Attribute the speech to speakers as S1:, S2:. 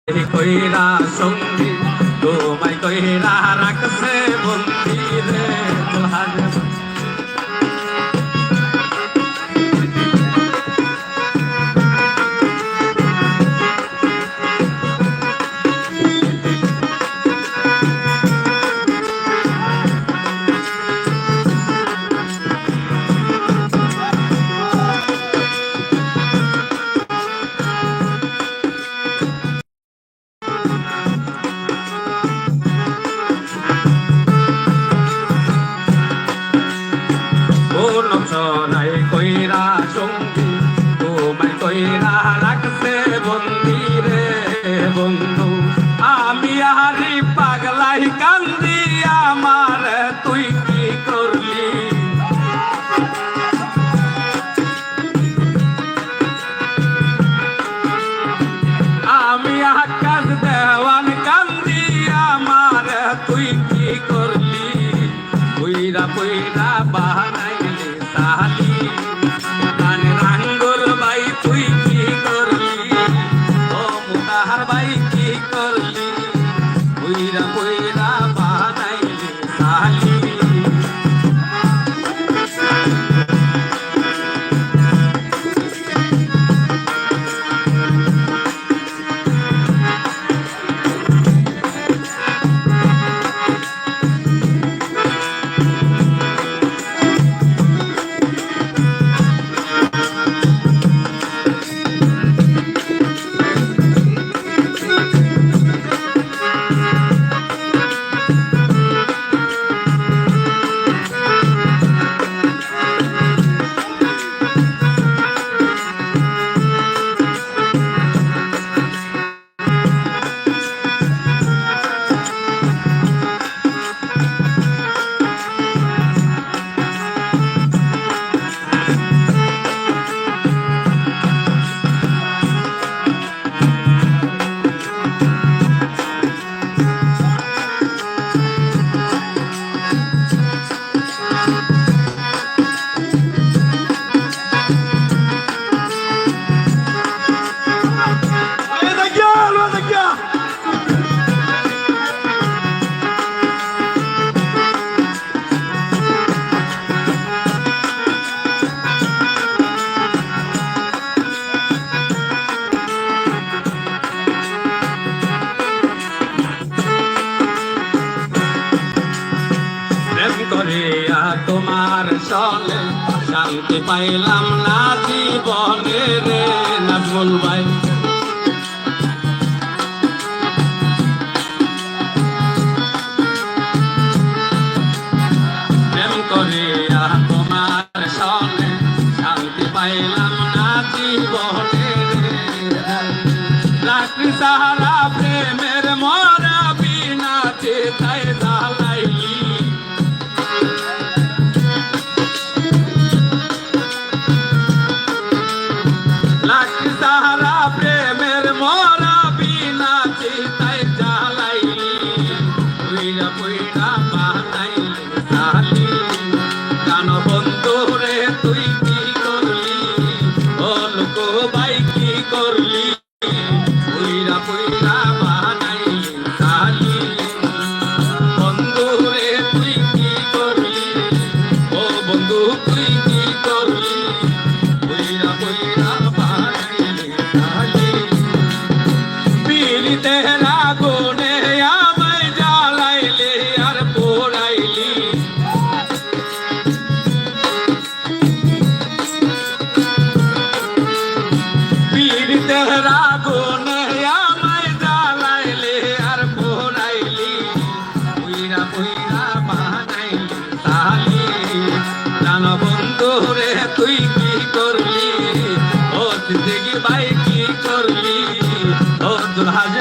S1: কইরা সঙ্গী তোমায় কইরা রাখছে বন্দি রে দুলহাজ নাই কইরা সঙ্গী তোমায় কইরা রাখছে বন্দি রে বন্ধু আমি আহারি পাগলাই কান্দি আমার তুই কি করলি আমি আকাশ দেওয়ান কান্দি আমার তুই কি করলি পুইরা পুইরা বাহানাইলি সাহালি মানে রাঙ্গুল ভাই তুই কি করলি ও মুতাহার ভাই কি করলি পুইরা পুইরা বাহানাইলি সাহালি করিয়া তোমার সনে শান্তি পাইলাম না জীবনে রে নাজমুল ভাই প্রেম করিয়া তোমার সনে শান্তি পাইলাম না জীবনে রে রাত্রি সাহারা প্রেমের মরা বিনা চেতায় জ্বালাইলি সাহারা প্রেমের মরা বিনা চিতায় জ্বালাইলি পুইরা পুইরা বানাইলি সালি গান বন্ধু রে তুই কি করলি ও লোক ভাই কি করলি পুইরা পুইরা বানাইলি সালি বন্ধু রে তুই কি করলি ও বন্ধু তুই কি করলি পুইরা পুইরা তেরা গুনে আমায় জ্বালাইলি আর পোড়াইলি পীর তেরা গুনে আমায় জ্বালাইলি আর পোড়াইলি পুইরা পুইরা বানাইলি তালি জান বন্ধু রে তুই কি করলি ও জিন্দগি ভাই কি করলি ও দুলহাজ